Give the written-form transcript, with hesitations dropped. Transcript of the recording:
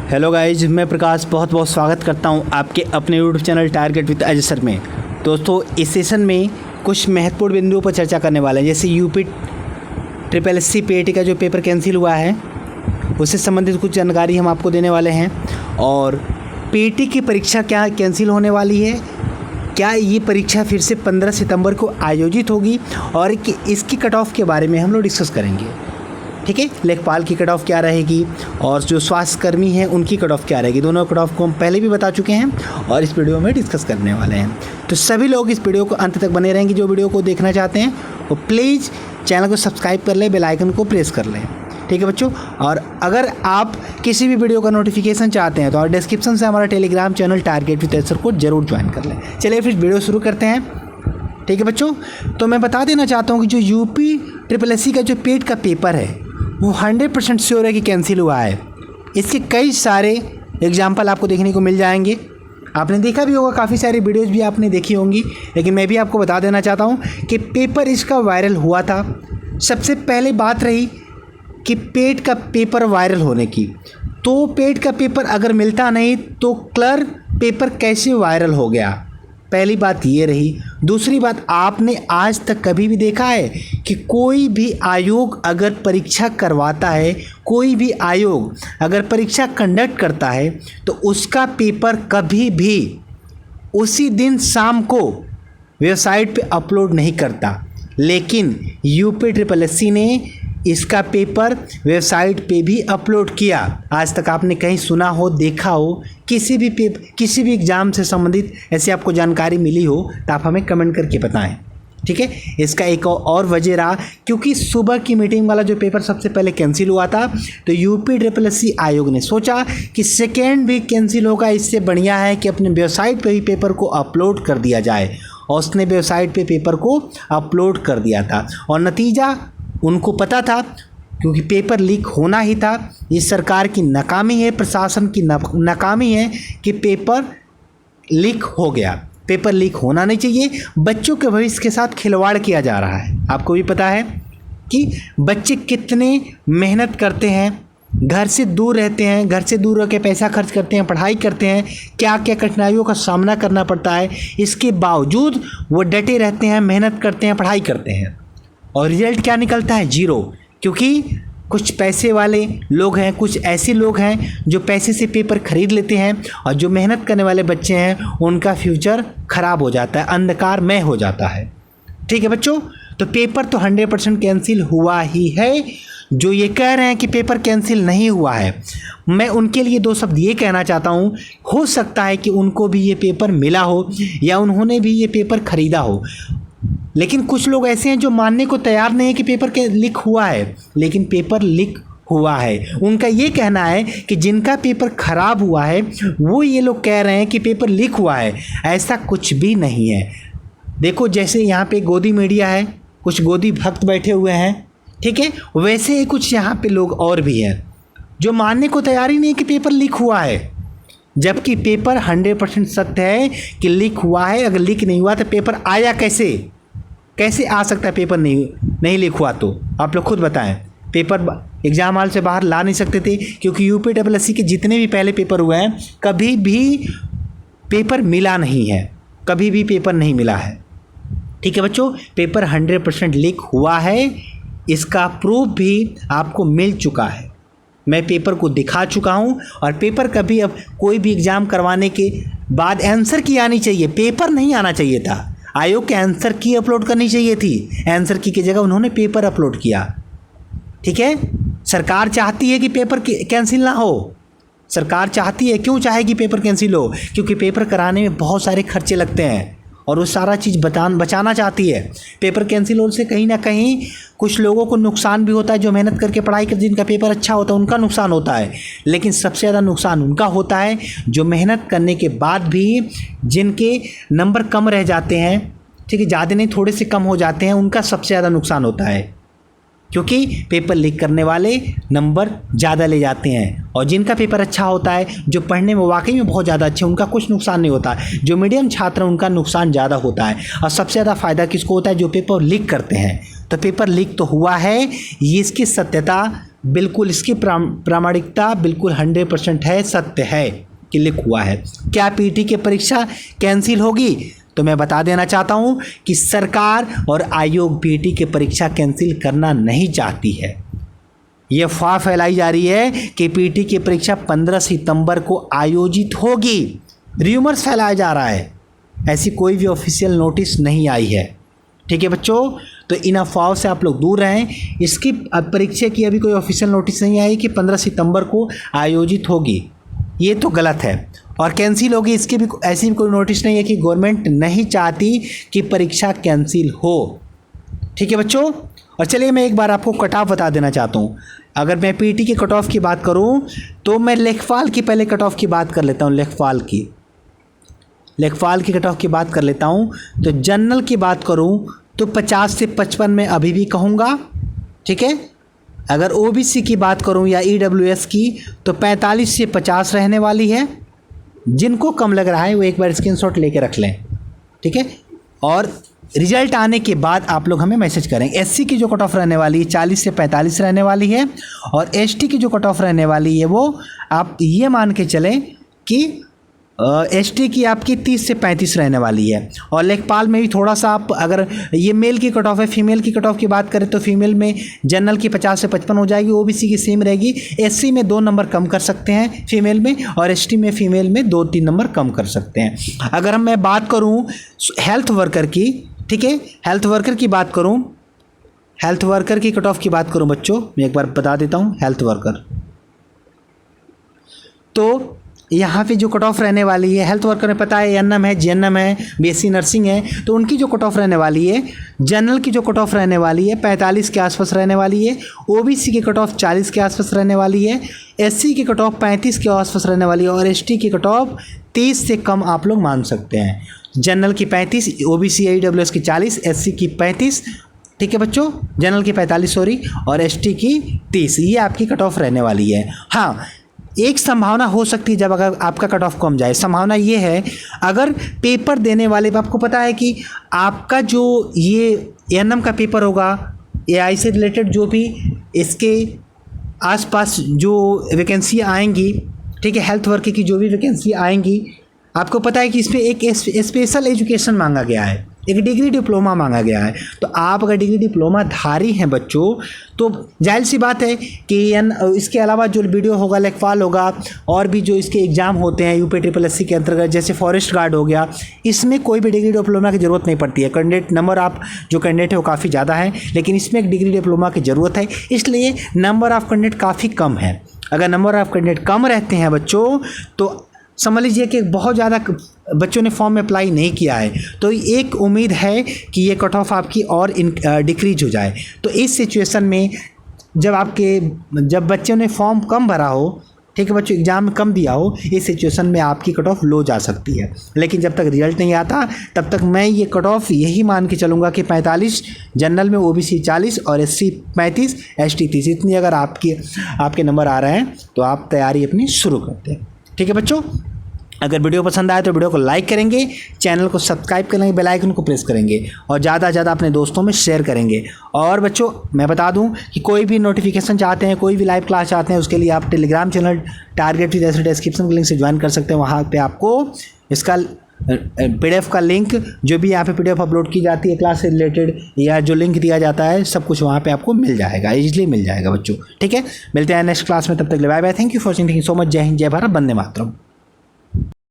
Hello guys, मैं प्रकाश बहुत बहुत स्वागत करता हूं आपके अपने YouTube channel target with Ajay sir में। दोस्तों, इस सेशन में कुछ महत्वपूर्ण बिंदुओं पर चर्चा करने वाले हैं, जैसे UP triple S C PET का जो पेपर कैंसिल हुआ है उससे संबंधित कुछ जानकारी हम आपको देने वाले हैं। और पीएटी की परीक्षा क्या कैंसिल होने वाली है, क्या ये परीक्षा फिर से 15 सितंबर को आयोजित होगी और इसकी कट ऑफ के बारे में हम लोग डिस्कस करेंगे। ठीक है, लेखपाल की कट ऑफ क्या रहेगी और जो स्वास्थ्यकर्मी हैं उनकी कट ऑफ क्या रहेगी, दोनों कट ऑफ को हम पहले भी बता चुके हैं और इस वीडियो में डिस्कस करने वाले हैं। तो सभी लोग इस वीडियो को अंत तक बने रहेंगे। जो वीडियो को देखना चाहते हैं वो प्लीज़ चैनल को सब्सक्राइब कर लें, बेल आइकन को प्रेस कर लें। ठीक है बच्चों, और अगर आप किसी भी वीडियो का नोटिफिकेशन चाहते हैं तो डिस्क्रिप्शन से हमारा Telegram channel target with Ajay sir को जरूर ज्वाइन कर लें। चलिए फिर वीडियो शुरू करते हैं। ठीक है बच्चों, तो मैं बता देना चाहता हूँ कि जो यूपी ट्रिपल एस सी का जो पेट का पेपर है वो 100% श्योर है कि कैंसिल हुआ है। इसके कई सारे एग्जाम्पल आपको देखने को मिल जाएंगे। आपने देखा भी होगा, काफ़ी सारी वीडियोस भी आपने देखी होंगी, लेकिन मैं भी आपको बता देना चाहता हूँ कि पेपर इसका वायरल हुआ था। सबसे पहले बात रही कि पेट का पेपर वायरल होने की, तो पेट का पेपर अगर मिलता नहीं तो क्लर्क पेपर कैसे वायरल हो गया, पहली बात ये रही। दूसरी बात, आपने आज तक कभी भी देखा है कि कोई भी आयोग अगर परीक्षा करवाता है, कोई भी आयोग अगर परीक्षा कंडक्ट करता है तो उसका पेपर कभी भी उसी दिन शाम को वेबसाइट पे अपलोड नहीं करता। लेकिन यूपी ट्रिपल एस सी ने इसका पेपर वेबसाइट पे भी अपलोड किया। आज तक आपने कहीं सुना हो, देखा हो, किसी भी एग्ज़ाम से संबंधित ऐसी आपको जानकारी मिली हो तो आप हमें कमेंट करके बताएं। ठीक है, इसका एक और वजह रहा क्योंकि सुबह की मीटिंग वाला जो पेपर सबसे पहले कैंसिल हुआ था, तो यूपी ट्रिपल एस सी आयोग ने सोचा कि सेकेंड भी कैंसिल होगा, इससे बढ़िया है कि अपने वेबसाइट पे ही पेपर को अपलोड कर दिया जाए। और उसने वेबसाइट पे पेपर को अपलोड कर दिया था और नतीजा उनको पता था, क्योंकि पेपर लीक होना ही था। ये सरकार की नाकामी है, प्रशासन की नाकामी है कि पेपर लीक हो गया। पेपर लीक होना नहीं चाहिए। बच्चों के भविष्य के साथ खिलवाड़ किया जा रहा है। आपको भी पता है कि बच्चे कितने मेहनत करते हैं, घर से दूर रहते हैं, घर से दूर रह के पैसा खर्च करते हैं, पढ़ाई करते हैं, क्या क्या कठिनाइयों का सामना करना पड़ता है। इसके बावजूद वो डटे रहते हैं, मेहनत करते हैं, पढ़ाई करते हैं और रिजल्ट क्या निकलता है? जीरो। क्योंकि कुछ पैसे वाले लोग हैं, कुछ ऐसे लोग हैं जो पैसे से पेपर खरीद लेते हैं और जो मेहनत करने वाले बच्चे हैं उनका फ्यूचर ख़राब हो जाता है, अंधकारमय हो जाता है। ठीक है बच्चों, तो पेपर तो 100% कैंसिल हुआ ही है। जो ये कह रहे हैं कि पेपर कैंसिल नहीं हुआ है, मैं उनके लिए दो शब्द ये कहना चाहता हूँ, हो सकता है कि उनको भी ये पेपर मिला हो या उन्होंने भी ये पेपर ख़रीदा हो। लेकिन कुछ लोग ऐसे हैं जो मानने को तैयार नहीं है कि पेपर के लीक हुआ है, लेकिन पेपर लीक हुआ है। उनका ये कहना है कि जिनका पेपर ख़राब हुआ है वो ये लोग कह रहे हैं कि पेपर लीक हुआ है। ऐसा कुछ भी नहीं है। देखो, जैसे यहाँ पे गोदी मीडिया है, कुछ गोदी भक्त बैठे हुए हैं, ठीक है, वैसे ही कुछ यहाँ पे लोग और भी हैं जो मानने को तैयार ही नहीं है कि पेपर लीक हुआ है, जबकि पेपर 100% सत्य है कि लीक हुआ है। अगर लीक नहीं हुआ तो पेपर आया कैसे आ सकता है? पेपर नहीं लीक हुआ तो आप लोग खुद बताएं। पेपर एग्ज़ाम हॉल से बाहर ला नहीं सकते थे, क्योंकि यूपी ट्रिपल एस सी के जितने भी पहले पेपर हुए हैं कभी भी पेपर मिला नहीं है, कभी भी पेपर नहीं मिला है। ठीक है बच्चों, पेपर 100% लीक हुआ है, इसका प्रूफ भी आपको मिल चुका है। मैं पेपर को दिखा चुका हूँ और पेपर कभी अब कोई भी एग्ज़ाम करवाने के बाद आंसर की आनी चाहिए, पेपर नहीं आना चाहिए था। आयोग के आंसर की अपलोड करनी चाहिए थी, आंसर की जगह उन्होंने पेपर अपलोड किया। ठीक है, सरकार चाहती है कि पेपर कैंसिल ना हो। सरकार चाहती है, क्यों चाहेगी पेपर कैंसिल हो? क्योंकि पेपर कराने में बहुत सारे खर्चे लगते हैं और वो सारा चीज़ बचाना चाहती है। पेपर कैंसिल होने से कहीं ना कहीं कुछ लोगों को नुकसान भी होता है, जो मेहनत करके पढ़ाई कर, जिनका पेपर अच्छा होता है उनका नुकसान होता है। लेकिन सबसे ज़्यादा नुकसान उनका होता है जो मेहनत करने के बाद भी जिनके नंबर कम रह जाते हैं, ठीक है, ज़्यादा नहीं थोड़े से कम हो जाते हैं, उनका सबसे ज़्यादा नुकसान होता है, क्योंकि पेपर लीक करने वाले नंबर ज़्यादा ले जाते हैं। और जिनका पेपर अच्छा होता है, जो पढ़ने में वाकई में बहुत ज़्यादा अच्छे, उनका कुछ नुकसान नहीं होता। जो मीडियम छात्र हैं उनका नुकसान ज़्यादा होता है। और सबसे ज़्यादा फ़ायदा किसको होता है? जो पेपर लीक करते हैं। तो पेपर लीक तो हुआ है, ये इसकी सत्यता बिल्कुल इसकी प्रामाणिकता बिल्कुल 100% है, सत्य है कि लिख हुआ है। क्या पीटी की परीक्षा कैंसिल होगी? तो मैं बता देना चाहता हूं कि सरकार और आयोग पीटी की परीक्षा कैंसिल करना नहीं चाहती है। ये अफवाह फैलाई जा रही है कि पीटी की परीक्षा 15 सितंबर को आयोजित होगी। र्यूमर्स फैलाया जा रहा है, ऐसी कोई भी ऑफिशियल नोटिस नहीं आई है। ठीक है बच्चों, तो इन अफवाहों से आप लोग दूर रहें। इसकी परीक्षा की अभी कोई ऑफिशियल नोटिस नहीं आई कि 15 सितंबर को आयोजित होगी, ये तो गलत है। और कैंसिल होगी इसकी भी ऐसी भी कोई नोटिस नहीं है कि गवर्नमेंट नहीं चाहती कि परीक्षा कैंसिल हो। ठीक है बच्चों, और चलिए मैं एक बार आपको कट ऑफ बता देना चाहता हूँ। अगर मैं पीटी के कट ऑफ की बात करूँ तो मैं लेखपाल की पहले कट ऑफ की बात कर लेता हूँ। लेखपाल की कट ऑफ की बात कर लेता हूँ। तो जनरल की बात करूँ तो 50 से 55 में अभी भी कहूँगा। ठीक है, अगर ओबीसी की बात करूँ या ईडब्ल्यूएस की तो 45 से 50 रहने वाली है। जिनको कम लग रहा है वो एक बार स्क्रीनशॉट लेके रख लें। ठीक है, और रिजल्ट आने के बाद आप लोग हमें मैसेज करें। एससी की जो कट ऑफ रहने वाली है 40 से 45 रहने वाली है, और एसटी की जो कट ऑफ रहने वाली है वो आप ये मान के चलें कि एसटी की आपकी 30 से 35 रहने वाली है। और लेखपाल में भी थोड़ा सा आप, अगर ये मेल की कट ऑफ है, फीमेल की कट ऑफ की बात करें तो फीमेल में जनरल की 50 से 55 हो जाएगी, ओबीसी की सेम रहेगी। एससी में 2 नंबर कम कर सकते हैं फीमेल में, और एसटी में फीमेल में 2-3 नंबर कम कर सकते हैं। अगर मैं बात करूँ हेल्थ वर्कर की, ठीक है, हेल्थ वर्कर की बात करूँ, हेल्थ वर्कर की कट ऑफ की बात करूँ बच्चों, मैं एक बार बता देता हूँ। हेल्थ वर्कर तो यहाँ पे जो कट ऑफ रहने वाली है, हेल्थ वर्कर में पता है एएनएम है, जीएनएम है, बीएससी नर्सिंग है, तो उनकी जो कट ऑफ रहने वाली है, जनरल की जो कट ऑफ रहने वाली है 45 के आसपास रहने वाली है, ओबीसी की कट ऑफ 40 के आसपास रहने वाली है, एससी की कट ऑफ 35 के आसपास रहने वाली है, और एसटी की कट ऑफ 30 से कम आप लोग मान सकते हैं। जनरल की 35, ओबीसी ईडब्ल्यूएस की 40, एससी की 35, ठीक है बच्चों, जनरल की 45 सॉरी, और एसटी की 30, ये आपकी कट ऑफ रहने वाली है। हाँ, एक संभावना हो सकती है जब अगर आपका कट ऑफ कम जाए, संभावना ये है अगर पेपर देने वाले, आपको पता है कि आपका जो ये एएनएम का पेपर होगा, एआई से रिलेटेड जो भी इसके आसपास जो वैकेंसी आएंगी, ठीक है, हेल्थ वर्कर की जो भी वैकेंसी आएंगी, आपको पता है कि इसमें एक स्पेशल एजुकेशन मांगा गया है, एक डिग्री डिप्लोमा मांगा गया है। तो आप अगर डिग्री डिप्लोमा धारी हैं बच्चों, तो जाहिर सी बात है कि इसके अलावा जो वीडियो होगा, लेखपाल होगा, और भी जो इसके एग्ज़ाम होते हैं यूपी SSS के अंतर्गत, जैसे फॉरेस्ट गार्ड हो गया, इसमें कोई भी डिग्री डिप्लोमा की ज़रूरत नहीं पड़ती है। कैंडिडेट नंबर आप जो कैंडिडेट है वो काफ़ी ज़्यादा है, लेकिन इसमें एक डिग्री डिप्लोमा की ज़रूरत है, इसलिए नंबर ऑफ़ कैंडिडेट काफ़ी कम है। अगर नंबर ऑफ़ कैंडिडेट कम रहते हैं बच्चों, तो समझ लीजिए कि बहुत ज़्यादा बच्चों ने फॉर्म में अप्लाई नहीं किया है, तो एक उम्मीद है कि ये कट ऑफ आपकी और डिक्रीज हो जाए। तो इस सिचुएशन में जब बच्चों ने फॉर्म कम भरा हो, ठीक है बच्चों, एग्ज़ाम कम दिया हो, इस सिचुएशन में आपकी कट ऑफ लो जा सकती है। लेकिन जब तक रिजल्ट नहीं आता तब तक मैं ये कट ऑफ यही मान के चलूँगा कि 45, जनरल में ओबीसी 40 और एससी 35, एसटी 30, इतनी अगर आपके नंबर आ रहे हैं तो आप तैयारी अपनी शुरू करते हैं। ठीक है बच्चों, अगर वीडियो पसंद आए तो वीडियो को लाइक करेंगे, चैनल को सब्सक्राइब करेंगे, बेल आइकन को प्रेस करेंगे, और ज़्यादा से ज़्यादा अपने दोस्तों में शेयर करेंगे। और बच्चों मैं बता दूं कि कोई भी नोटिफिकेशन चाहते हैं, कोई भी लाइव क्लास चाहते हैं, उसके लिए आप Telegram channel target with description के लिंक से ज्वाइन कर सकते हैं। वहाँ पे आपको इसका PDF का लिंक, जो भी यहाँ पे PDF अपलोड की जाती है क्लास से रिलेटेड, या जो लिंक दिया जाता है, सब कुछ वहाँ पे आपको मिल जाएगा, इजीली मिल जाएगा बच्चों। ठीक है, मिलते हैं नेक्स्ट क्लास में, तब तक bye bye, thank you for watching, thank you so much, जय हिंद, जय भारत, वंदे मातरम।